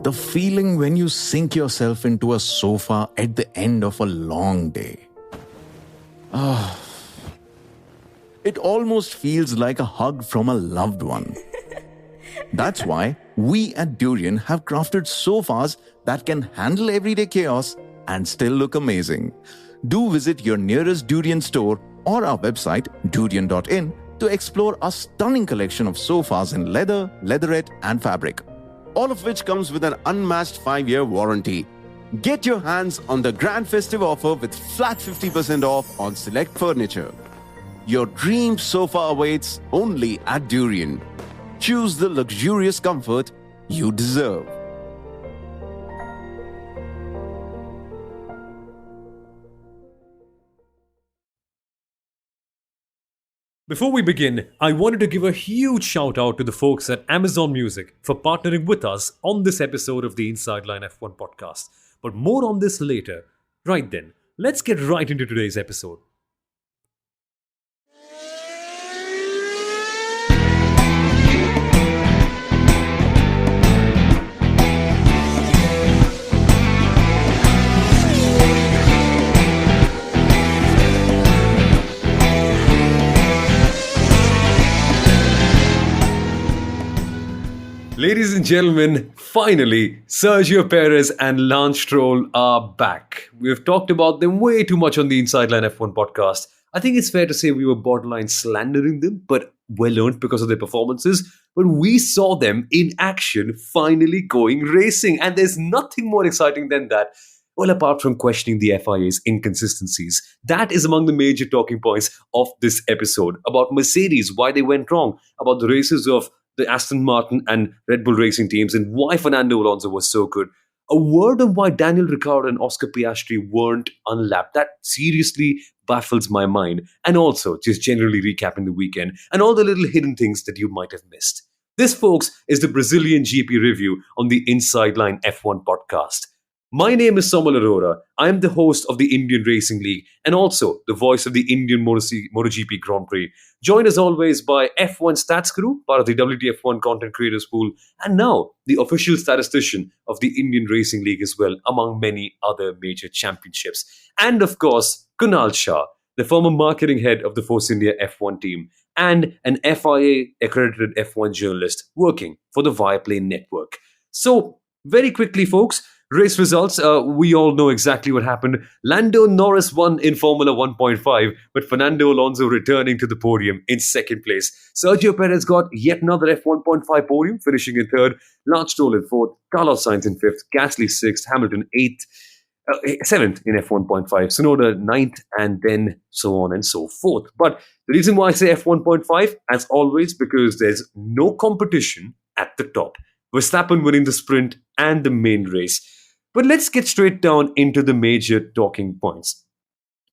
The feeling when you sink yourself into a sofa at the end of a long day. It almost feels like a hug from a loved one. That's why we at Durian have crafted sofas that can handle everyday chaos and still look amazing. Do visit your nearest Durian store or our website durian.in to explore a stunning collection of sofas in leather, leatherette and fabric. All of which comes with an unmatched 5-year warranty. Get your hands on the grand festive offer with flat 50% off on select furniture. Your dream sofa awaits only at Durian. Choose the luxurious comfort you deserve. Before we begin, I wanted to give a huge shout out to the folks at Amazon Music for partnering with us on this episode of the Inside Line F1 podcast. But more on this later. Right then, let's get right into today's episode. Ladies and gentlemen, finally, Sergio Perez and Lance Stroll are back. We've talked about them way too much on the Inside Line F1 podcast. I think it's fair to say we were borderline slandering them, but well earned because of their performances. But we saw them in action finally going racing, and there's nothing more exciting than that. Well, apart from questioning the FIA's inconsistencies, that is among the major talking points of this episode. About Mercedes, why they went wrong, about the races of the Aston Martin and Red Bull racing teams, and why Fernando Alonso was so good. A word on why Daniel Ricciardo and Oscar Piastri weren't unlapped. That seriously baffles my mind. And also, just generally recapping the weekend and all the little hidden things that you might have missed. This, folks, is the Brazilian GP review on the Inside Line F1 podcast. My name is Somal Arora. I am the host of the Indian Racing League and also the voice of the Indian MotoGP Grand Prix. Joined as always by F1 Stats Crew, part of the WTF1 Content Creators Pool, and now the official statistician of the Indian Racing League as well, among many other major championships. And of course, Kunal Shah, the former marketing head of the Force India F1 team and an FIA-accredited F1 journalist working for the Viaplay network. So, very quickly, folks, race results, we all know exactly what happened. Lando Norris won in Formula 1.5, but Fernando Alonso returning to the podium in second place. Sergio Perez got yet another F1.5 podium, finishing in third. Lance Stroll in fourth, Carlos Sainz in fifth, Gasly sixth, Hamilton seventh in F1.5, Tsunoda ninth, and then so on and so forth. But the reason why I say F1.5, as always, because there's no competition at the top. Verstappen winning the sprint and the main race. But let's get straight down into the major talking points.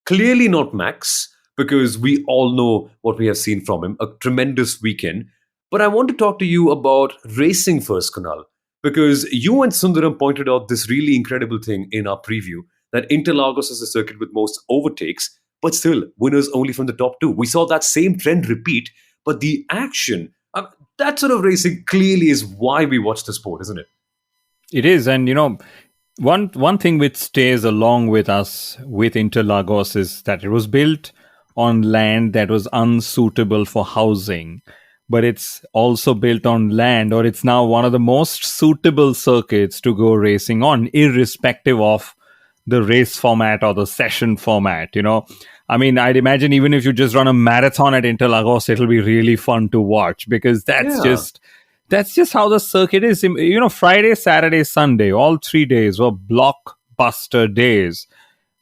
Clearly not Max, because we all know what we have seen from him, a tremendous weekend. But I want to talk to you about racing first, Kunal, because you and Sundaram pointed out this really incredible thing in our preview, that Interlagos is the circuit with most overtakes, but still winners only from the top two. We saw that same trend repeat, but the action, that sort of racing clearly is why we watch the sport, isn't it? It is. And, one thing which stays along with us with Interlagos is that it was built on land that was unsuitable for housing. But it's also built on land, or it's now one of the most suitable circuits to go racing on, irrespective of the race format or the session format, I mean, I'd imagine even if you just run a marathon at Interlagos, it'll be really fun to watch because that's just how the circuit is. Friday, Saturday, Sunday, all 3 days were blockbuster days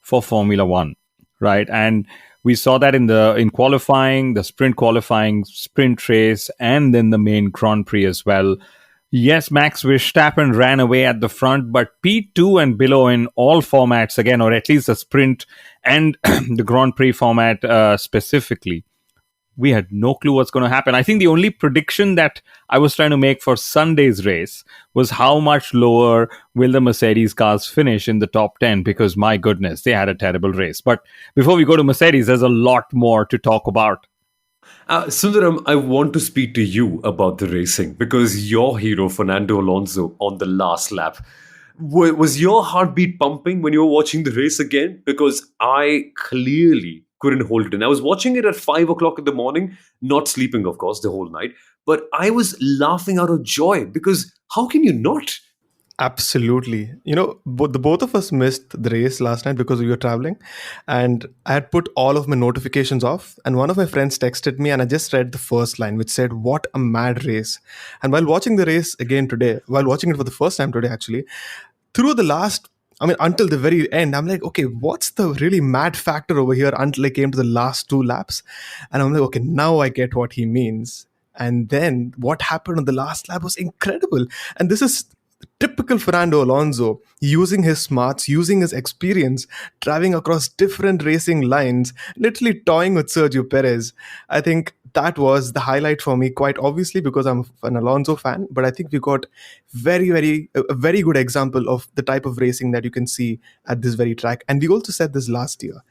for Formula One, right? And we saw that in qualifying, the sprint qualifying, sprint race, and then the main Grand Prix as well. Yes, Max Verstappen ran away at the front, but P2 and below in all formats again, or at least the sprint and the Grand Prix format specifically, we had no clue what's going to happen. I think the only prediction that I was trying to make for Sunday's race was how much lower will the Mercedes cars finish in the top 10, because my goodness, they had a terrible race. But before we go to Mercedes, there's a lot more to talk about. Sundaram, I want to speak to you about the racing because your hero, Fernando Alonso, on the last lap. Was your heartbeat pumping when you were watching the race again? Because I clearly couldn't hold it in. I was watching it at 5 o'clock in the morning, not sleeping, of course, the whole night. But I was laughing out of joy because how can you not? Absolutely. The both of us missed the race last night because we were traveling, and I had put all of my notifications off. And one of my friends texted me, and I just read the first line, which said, "What a mad race!" And while watching the race again today, while watching it for the first time today, actually, through the last, I mean, until the very end, I'm like, okay, what's the really mad factor over here until I came to the last two laps? And I'm like, okay, now I get what he means. And then what happened on the last lap was incredible. And this is typical Fernando Alonso, using his smarts, using his experience, driving across different racing lines, literally toying with Sergio Perez. I think that was the highlight for me, quite obviously, because I'm an Alonso fan. But I think we got a very good example of the type of racing that you can see at this very track. And we also said this last year. Yeah.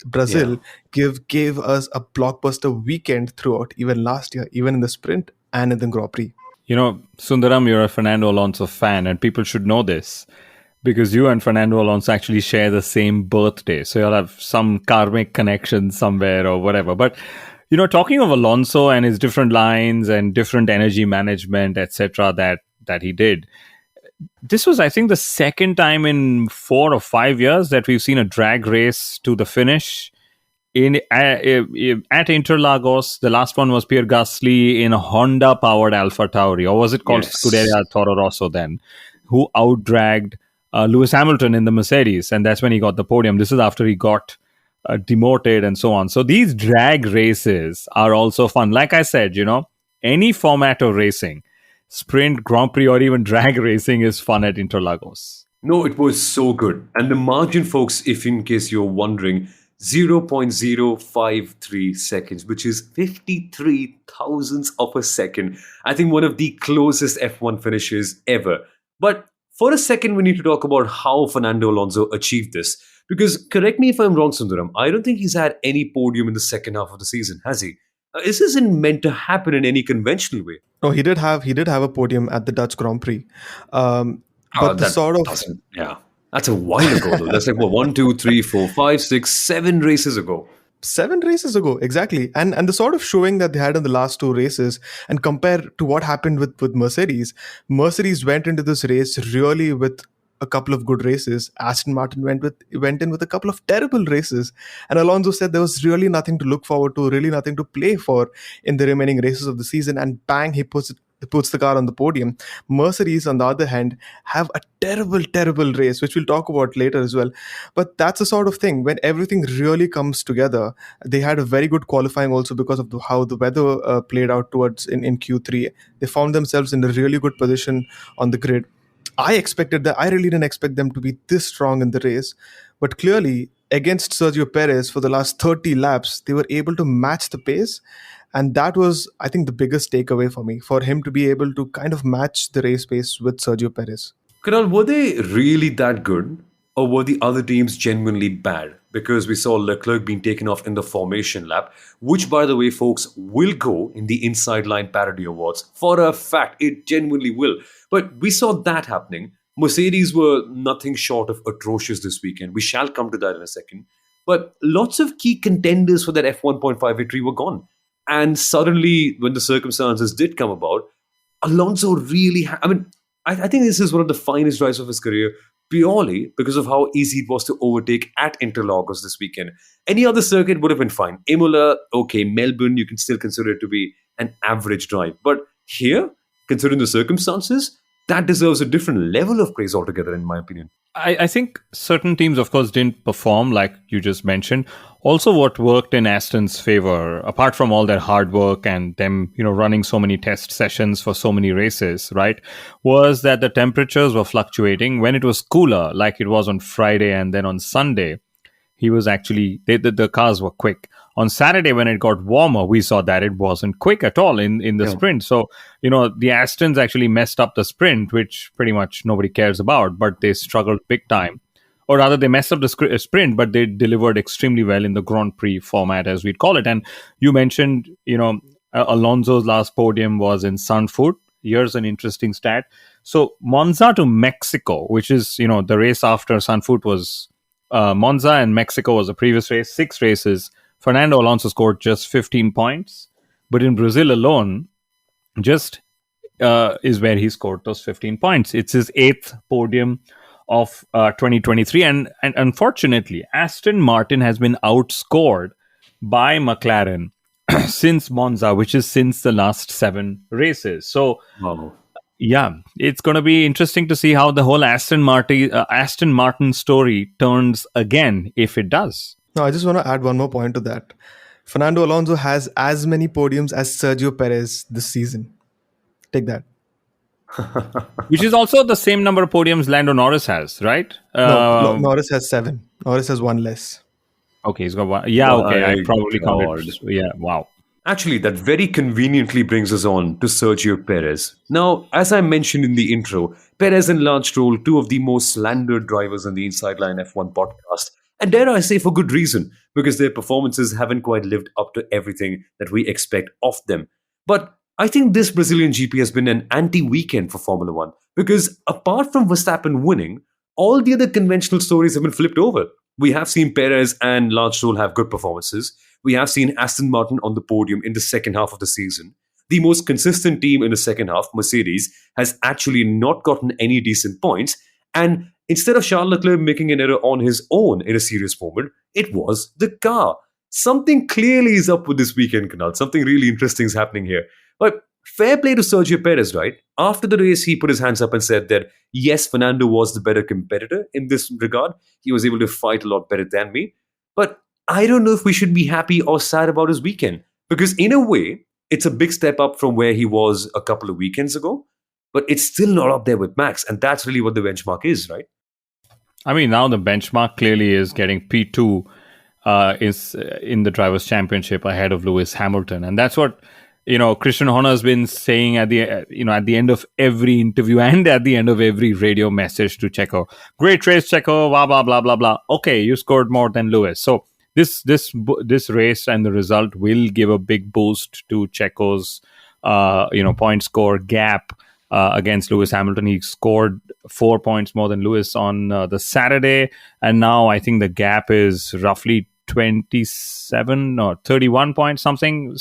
Brazil gave us a blockbuster weekend throughout, even last year, even in the sprint and in the Grand Prix. Sundaram, you're a Fernando Alonso fan, and people should know this because you and Fernando Alonso actually share the same birthday. So you'll have some karmic connection somewhere or whatever. But, talking of Alonso and his different lines and different energy management, etc., that he did, this was, I think, the second time in 4 or 5 years that we've seen a drag race to the finish at Interlagos. The last one was Pierre Gasly in a Honda powered Alpha Tauri, or was it called Yes. Scuderia Toro Rosso then, who outdragged Lewis Hamilton in the Mercedes, and that's when he got the podium. This is after he got demoted and so on. So these drag races are also fun. Like I said, any format of racing, sprint, Grand Prix, or even drag racing is fun at Interlagos. No, it was so good. And the margin, folks, if in case you're wondering, 0.053 seconds, which is 53 thousandths of a second. I think one of the closest F1 finishes ever. But for a second, we need to talk about how Fernando Alonso achieved this. Because, correct me if I'm wrong, Sundaram, I don't think he's had any podium in the second half of the season, has he? This isn't meant to happen in any conventional way. No, he did have a podium at the Dutch Grand Prix, but the That sort of doesn't, yeah. That's a while ago, though. That's like, what, 1, 2, 3, 4, 5, 6, 7 races ago. 7 races ago, exactly, and the sort of showing that they had in the last two races, and compare to what happened with Mercedes. Mercedes went into this race really with a couple of good races. Aston Martin went in with a couple of terrible races, and Alonso said there was really nothing to look forward to, really nothing to play for in the remaining races of the season. And bang, he puts the car on the podium. Mercedes, on the other hand, have a terrible race, which we'll talk about later as well. But that's the sort of thing when everything really comes together. They had a very good qualifying also because of how the weather played out towards in Q3. They found themselves in a really good position on the grid. I really didn't expect them to be this strong in the race, but clearly against Sergio Perez for the last 30 laps, they were able to match the pace. And that was, I think, the biggest takeaway for me, for him to be able to kind of match the race pace with Sergio Perez. Kunal, were they really that good? Or were the other teams genuinely bad? Because we saw Leclerc being taken off in the formation lap, which, by the way, folks, will go in the Inside Line Parody Awards. For a fact, it genuinely will. But we saw that happening. Mercedes were nothing short of atrocious this weekend. We shall come to that in a second. But lots of key contenders for that F1.5 victory were gone. And suddenly, when the circumstances did come about, Alonso really, I think this is one of the finest drives of his career purely because of how easy it was to overtake at Interlagos this weekend. Any other circuit would have been fine. Imola, okay, Melbourne, you can still consider it to be an average drive. But here, considering the circumstances, that deserves a different level of praise altogether, in my opinion. I think certain teams, of course, didn't perform like you just mentioned. Also, what worked in Aston's favor, apart from all their hard work and them, running so many test sessions for so many races, right, was that the temperatures were fluctuating. When it was cooler, like it was on Friday and then on Sunday, he was actually, the cars were quick. On Saturday, when it got warmer, we saw that it wasn't quick at all in the sprint. So, the Astons actually messed up the sprint, which pretty much nobody cares about, but they struggled big time. or rather they messed up the sprint, but they delivered extremely well in the Grand Prix format, as we'd call it. And you mentioned, Alonso's last podium was in Sunfoot. Here's an interesting stat. So Monza to Mexico, which is, the race after Sunfoot was Monza, and Mexico was the previous race, 6 races. Fernando Alonso scored just 15 points. But in Brazil alone, just is where he scored those 15 points. It's his 8th podium of 2023. And unfortunately, Aston Martin has been outscored by McLaren since Monza, which is since the last 7 races. So, yeah, it's going to be interesting to see how the whole Aston Martin story turns again, if it does. No, I just want to add one more point to that. Fernando Alonso has as many podiums as Sergio Perez this season. Take that. Which is also the same number of podiums Lando Norris has, right? No, Norris has 7. Norris has 1 less. Okay, he's got 1. Yeah, okay, I probably counted. Yeah, wow. Actually, that very conveniently brings us on to Sergio Perez. Now, as I mentioned in the intro, Perez and Lance Stroll, 2 of the most slandered drivers on the Inside Line F1 podcast. And dare I say, for good reason, because their performances haven't quite lived up to everything that we expect of them. But I think this Brazilian GP has been an anti-weekend for Formula One, because apart from Verstappen winning, all the other conventional stories have been flipped over. We have seen Perez and Lance Stroll have good performances. We have seen Aston Martin on the podium in the second half of the season. The most consistent team in the second half, Mercedes, has actually not gotten any decent points. And instead of Charles Leclerc making an error on his own in a serious moment, it was the car. Something clearly is up with this weekend, Kunal. Something really interesting is happening here. But fair play to Sergio Perez, right? After the race, he put his hands up and said that, yes, Fernando was the better competitor in this regard. He was able to fight a lot better than me. But I don't know if we should be happy or sad about his weekend. Because in a way, it's a big step up from where he was a couple of weekends ago. But it's still not up there with Max. And that's really what the benchmark is, right? I mean, now the benchmark clearly is getting P2 is in the Drivers' Championship ahead of Lewis Hamilton. And that's what, Christian Horner has been saying at the end of every interview and at the end of every radio message to Checo. Great race, Checo, blah, blah, blah, blah, blah. Okay, you scored more than Lewis. So this race and the result will give a big boost to Checo's, point score gap against Lewis Hamilton. He scored 4 points more than Lewis on the Saturday. And now I think the gap is roughly 27 or 31 points, something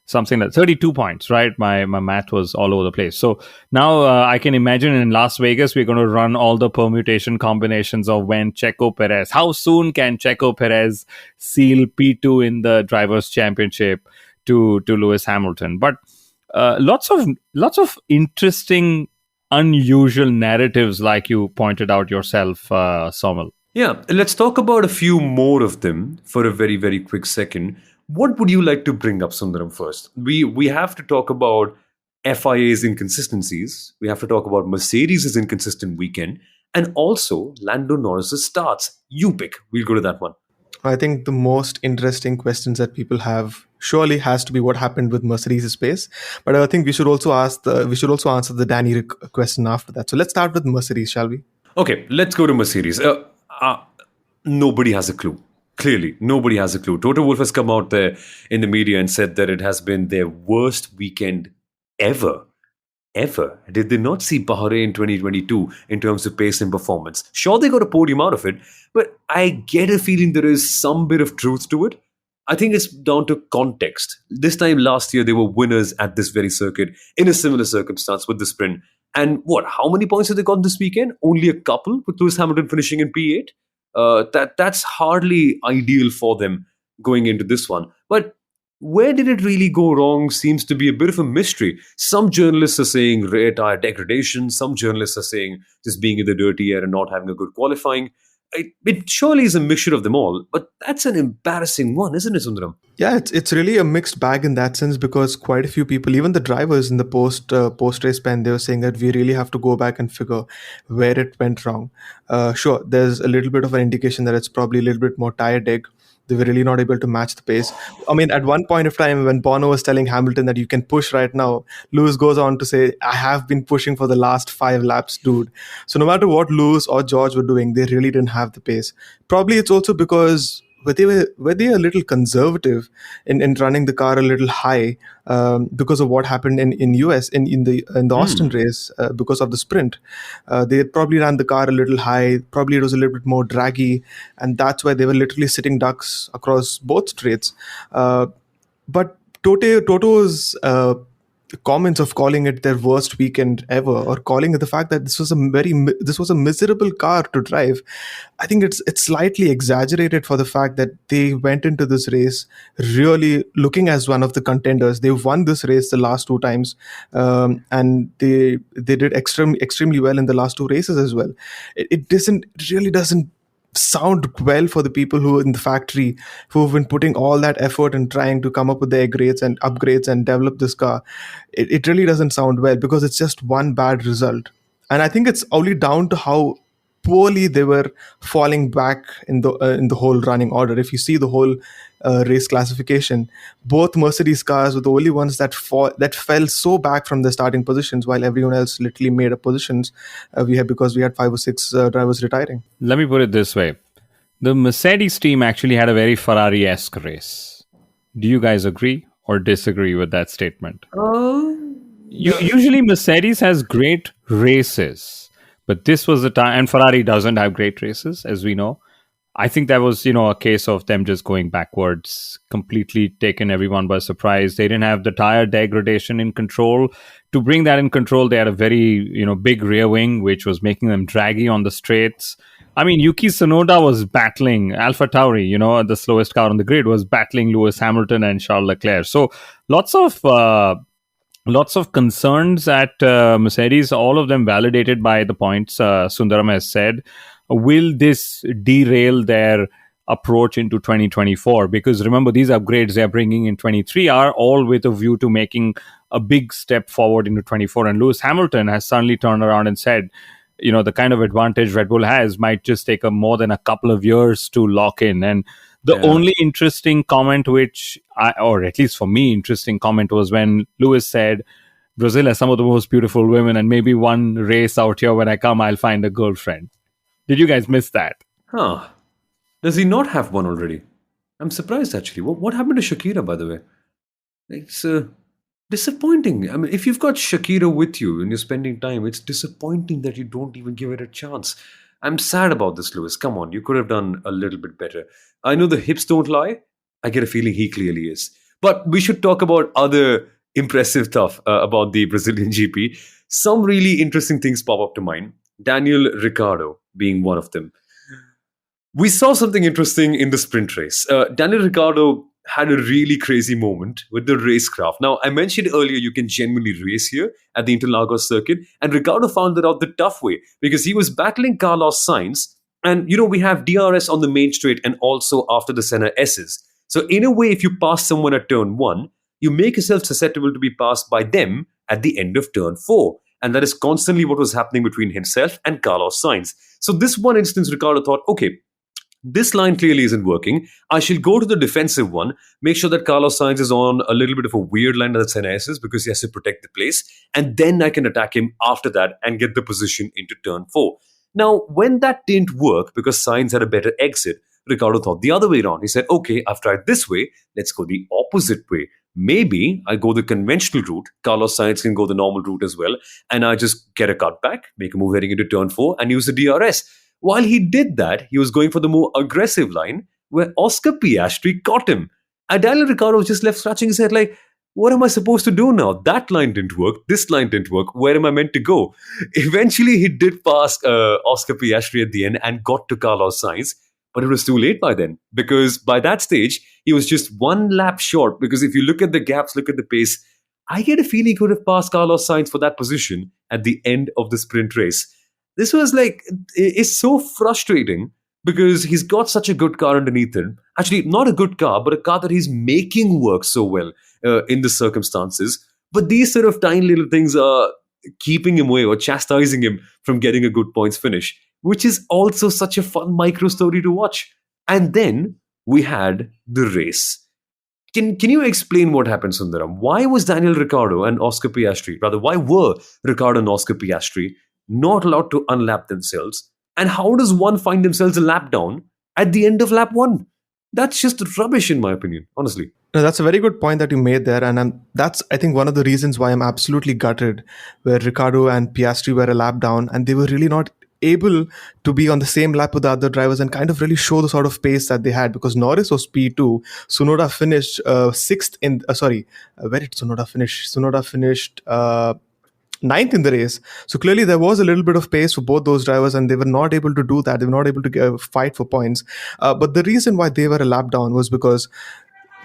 like 32 points, right? My math was all over the place. So now I can imagine in Las Vegas, we're going to run all the permutation combinations of when Checo Perez, how soon can Checo Perez seal P2 in the Drivers' Championship to Lewis Hamilton? But lots of interesting, unusual narratives, like you pointed out yourself, Somal. Yeah, let's talk about a few more of them for a very, very quick second. What would you like to bring up, Sundaram, first? We have to talk about FIA's inconsistencies. We have to talk about Mercedes' inconsistent weekend. And also Lando Norris' starts. You pick. We'll go to that one. I think the most interesting questions that people have surely has to be what happened with Mercedes' pace. But I think we should also answer the Danny Rick question after that. So let's start with Mercedes, shall we? Okay, let's go to Mercedes. Nobody has a clue. Clearly, nobody has a clue. Toto Wolff has come out there in the media and said that it has been their worst weekend ever. Ever. Did they not see Bahrain 2022 in terms of pace and performance? Sure, they got a podium out of it, but I get a feeling there is some bit of truth to it. I think it's down to context. This time last year, they were winners at this very circuit in a similar circumstance with the sprint. And how many points have they got this weekend? Only a couple, with Lewis Hamilton finishing in P8. That's hardly ideal for them going into this one. But where did it really go wrong seems to be a bit of a mystery. Some journalists are saying rear tire degradation. Some journalists are saying just being in the dirty air and not having a good qualifying. It surely is a mixture of them all, but that's an embarrassing one, isn't it, Sundaram? Yeah, it's really a mixed bag in that sense, because quite a few people, even the drivers in the post race pen, they were saying that we really have to go back and figure where it went wrong. Sure, there's a little bit of an indication that it's probably a little bit more tire deg, They were really not able to match the pace. I mean, at one point of time, when Bono was telling Hamilton that you can push right now, Lewis goes on to say, I have been pushing for the last 5 laps, dude. So no matter what Lewis or George were doing, they really didn't have the pace. Probably it's also because were they a little conservative in running the car a little high, because of what happened in US in the Austin race, because of the sprint. They probably ran the car a little high. Probably it was a little bit more draggy, and that's why they were literally sitting ducks across both straights. But Toto's comments of calling it their worst weekend ever, or calling it the fact that this was a miserable car to drive, I think it's slightly exaggerated for the fact that they went into this race really looking as one of the contenders. They've won this race the last 2 times, and they did extremely well in the last 2 races as well. It really doesn't sound well for the people who in the factory who have been putting all that effort and trying to come up with their grades and upgrades and develop this car. It really doesn't sound well because it's just one bad result, and I think it's only down to how poorly they were falling back in the whole running order. If you see the whole race classification, both Mercedes cars were the only ones that fell so back from their starting positions, while everyone else literally made up positions. Because we had 5 or 6 drivers retiring. Let me put it this way. The Mercedes team actually had a very Ferrari-esque race. Do you guys agree or disagree with that statement? Usually Mercedes has great races, but this was the time, and Ferrari doesn't have great races, as we know. I think that was, a case of them just going backwards, completely taken everyone by surprise. They didn't have the tire degradation in control. To bring that in control, they had a very, big rear wing, which was making them draggy on the straights. I mean, Yuki Tsunoda was battling Alpha Tauri, the slowest car on the grid, was battling Lewis Hamilton and Charles Leclerc. So lots of concerns at Mercedes, all of them validated by the points Sundaram has said. Will this derail their approach into 2024? Because remember, these upgrades they're bringing in 23 are all with a view to making a big step forward into 24. And Lewis Hamilton has suddenly turned around and said, the kind of advantage Red Bull has might just take more than a couple of years to lock in. And the only interesting comment, or at least for me, interesting comment was when Lewis said, Brazil has some of the most beautiful women, and maybe one race out here when I come, I'll find a girlfriend. Did you guys miss that? Huh. Does he not have one already? I'm surprised, actually. What happened to Shakira, by the way? It's disappointing. I mean, if you've got Shakira with you and you're spending time, it's disappointing that you don't even give it a chance. I'm sad about this, Lewis. Come on, you could have done a little bit better. I know the hips don't lie. I get a feeling he clearly is. But we should talk about other impressive stuff about the Brazilian GP. Some really interesting things pop up to mind. Daniel Ricciardo being one of them. We saw something interesting in the sprint race. Daniel Ricciardo had a really crazy moment with the racecraft. Now, I mentioned earlier you can genuinely race here at the Interlagos circuit, and Ricciardo found that out the tough way because he was battling Carlos Sainz, and we have DRS on the main straight and also after the Senna S's. So in a way, if you pass someone at turn 1, you make yourself susceptible to be passed by them at the end of turn 4. And that is constantly what was happening between himself and Carlos Sainz. So this one instance, Ricciardo thought, okay, this line clearly isn't working. I shall go to the defensive one, make sure that Carlos Sainz is on a little bit of a weird line that Senna is because he has to protect the place. And then I can attack him after that and get the position into turn 4. Now, when that didn't work because Sainz had a better exit, Ricciardo thought the other way around. He said, okay, I've tried this way. Let's go the opposite way. Maybe I go the conventional route. Carlos Sainz can go the normal route as well. And I just get a cutback, make a move heading into turn 4 and use the DRS. While he did that, he was going for the more aggressive line where Oscar Piastri caught him. And Daniel Ricciardo was just left scratching his head like, what am I supposed to do now? That line didn't work. This line didn't work. Where am I meant to go? Eventually, he did pass Oscar Piastri at the end and got to Carlos Sainz. But it was too late by then because by that stage, he was just one lap short. Because if you look at the gaps, look at the pace, I get a feeling he could have passed Carlos Sainz for that position at the end of the sprint race. This was it's so frustrating because he's got such a good car underneath him. Actually, not a good car, but a car that he's making work so well in the circumstances. But these sort of tiny little things are keeping him away or chastising him from getting a good points finish, which is also such a fun micro story to watch. And then we had the race. Can you explain what happened, Sundaram? Why was Daniel Ricciardo and Oscar Piastri, rather, why were Ricciardo and Oscar Piastri not allowed to unlap themselves? And how does one find themselves a lap down at the end of lap one? That's just rubbish, in my opinion, honestly. No, that's a very good point that you made there, and that's, I think, one of the reasons why I'm absolutely gutted, where Ricardo and Piastri were a lap down, and they were really not able to be on the same lap with the other drivers and kind of really show the sort of pace that they had, because Norris was P2, Tsunoda finished sixth in. Where did Tsunoda finish? Tsunoda finished. Ninth in the race. So clearly there was a little bit of pace for both those drivers, and they were not able to do that. They were not able to fight for points. But the reason why they were a lap down was because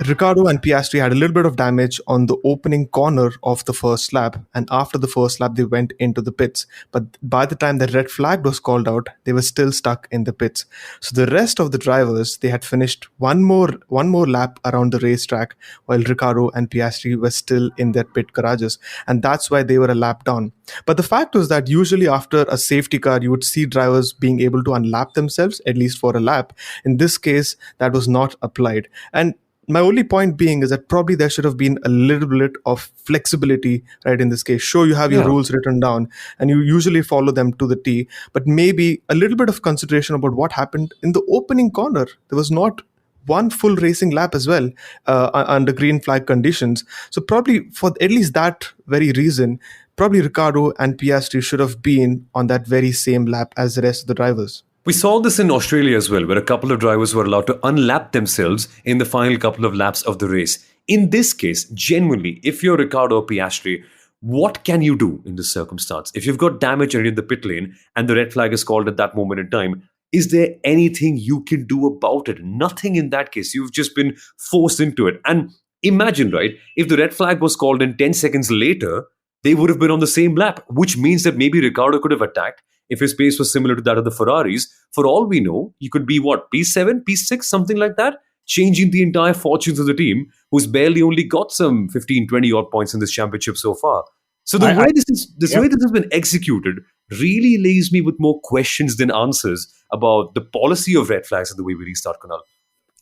Ricardo and Piastri had a little bit of damage on the opening corner of the first lap, and after the first lap, they went into the pits. But by the time the red flag was called out, they were still stuck in the pits. So the rest of the drivers, they had finished one more lap around the racetrack, while Ricardo and Piastri were still in their pit garages, and that's why they were a lap down. But the fact was that usually after a safety car, you would see drivers being able to unlap themselves at least for a lap. In this case, that was not applied, and my only point being is that probably there should have been a little bit of flexibility, right? In this case, sure, you have your Yeah. rules written down and you usually follow them to the T, but maybe a little bit of consideration about what happened in the opening corner. There was not one full racing lap as well under green flag conditions. So probably for at least that very reason, probably Ricardo and Piastri should have been on that very same lap as the rest of the drivers. We saw this in Australia as well, where a couple of drivers were allowed to unlap themselves in the final couple of laps of the race. In this case, genuinely, if you're Ricciardo or Piastri, what can you do in this circumstance? If you've got damage already in the pit lane and the red flag is called at that moment in time, is there anything you can do about it? Nothing in that case. You've just been forced into it. And imagine, right, if the red flag was called in 10 seconds later, they would have been on the same lap, which means that maybe Ricciardo could have attacked if his pace was similar to that of the Ferraris. For all we know, he could be what, P7, P6, something like that, changing the entire fortunes of the team, who's barely only got some 15, 20 odd points in this championship so far. So the way way this has been executed really leaves me with more questions than answers about the policy of red flags and the way we restart, Kunal.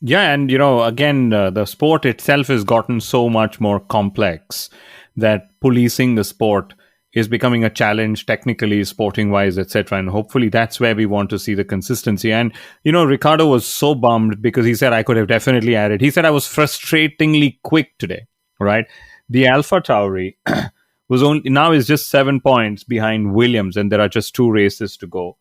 Yeah, and again, the sport itself has gotten so much more complex that policing the sport is becoming a challenge technically, sporting wise, etc. And hopefully that's where we want to see the consistency. And Ricardo was so bummed because he said, I could have definitely added. He said, I was frustratingly quick today, right? The Alpha Tauri was only now is just 7 points behind Williams, and there are just 2 races to go.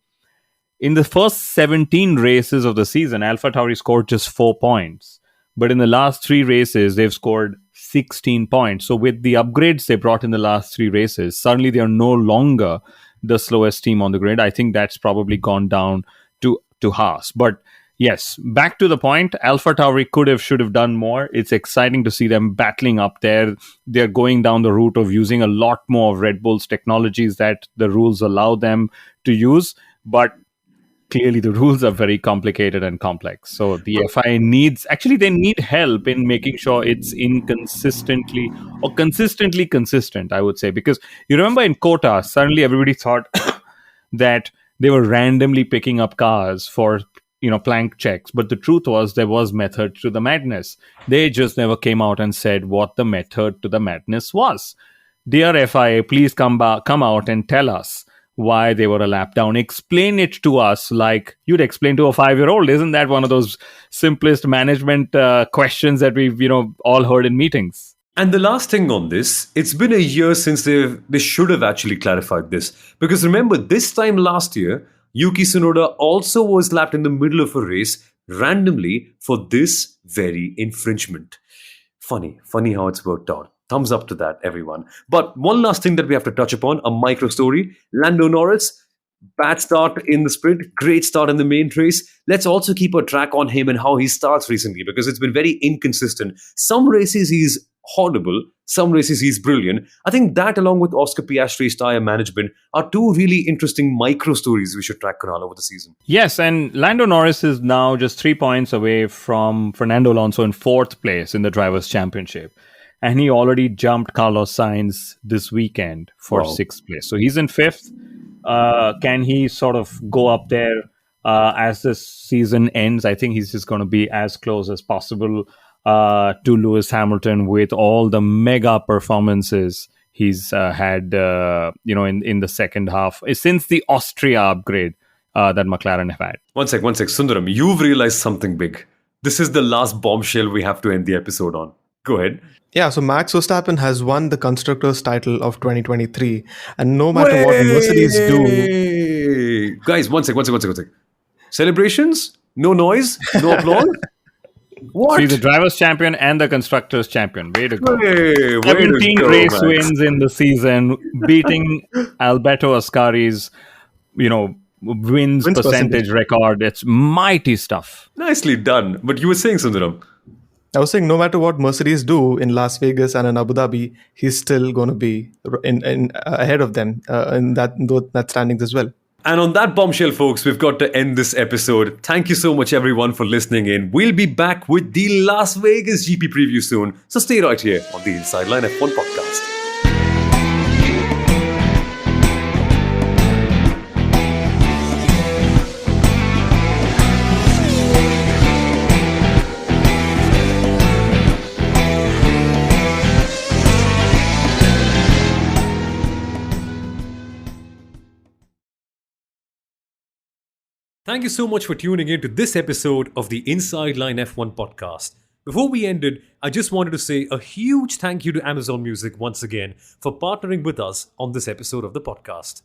In the first 17 races of the season, Alpha Tauri scored just 4 points. But in the last 3 races, they've scored 16 points. So with the upgrades they brought in the last 3 races, suddenly they are no longer the slowest team on the grid. I think that's probably gone down to Haas. But yes, back to the point, Alpha Tauri should have done more. It's exciting to see them battling up there. They're going down the route of using a lot more of Red Bull's technologies that the rules allow them to use. But clearly the rules are very complicated and complex. So the FIA they need help in making sure it's inconsistently or consistently consistent, I would say. Because you remember in Kota, suddenly everybody thought that they were randomly picking up cars for plank checks. But the truth was there was method to the madness. They just never came out and said what the method to the madness was. Dear FIA, please come out and tell us why they were a lap down. Explain it to us like you'd explain to a 5-year-old. Isn't that one of those simplest management questions that we've all heard in meetings? And the last thing on this, it's been a year since they should have actually clarified this. Because remember, this time last year, Yuki Tsunoda also was lapped in the middle of a race randomly for this very infringement. Funny how it's worked out. Thumbs up to that, everyone. But one last thing that we have to touch upon, a micro story. Lando Norris, bad start in the sprint, great start in the main race. Let's also keep a track on him and how he starts recently, because it's been very inconsistent. Some races he's horrible, some races he's brilliant. I think that, along with Oscar Piastri's tyre management, are 2 really interesting micro stories we should track, Kunal, over the season. Yes, and Lando Norris is now just 3 points away from Fernando Alonso in 4th place in the Drivers' Championship. And he already jumped Carlos Sainz this weekend for 6th place. So he's in 5th. Can he sort of go up there as the season ends. I think he's just going to be as close as possible to Lewis Hamilton with all the mega performances he's had, in the second half since the Austria upgrade that McLaren have had. One sec, Sundaram. You've realized something big. This is the last bombshell we have to end the episode on. Go ahead. Yeah, so Max Verstappen has won the constructors title of 2023, and no matter what Mercedes do, Guys, one sec. Celebrations? No noise? No applause? What? So he's the drivers' champion and the constructors' champion. Way to go! Way 17 to go, race Max. wins in the season, beating Alberto Ascari's, wins percentage record. It's mighty stuff. Nicely done. But you were saying, Sundaram. I was saying no matter what Mercedes do in Las Vegas and in Abu Dhabi, he's still going to be in ahead of them in that standings as well. And on that bombshell, folks, we've got to end this episode. Thank you so much, everyone, for listening in. We'll be back with the Las Vegas GP preview soon. So stay right here on the Inside Line F1 podcast. Thank you so much for tuning in to this episode of the Inside Line F1 podcast. Before we ended, I just wanted to say a huge thank you to Amazon Music once again for partnering with us on this episode of the podcast.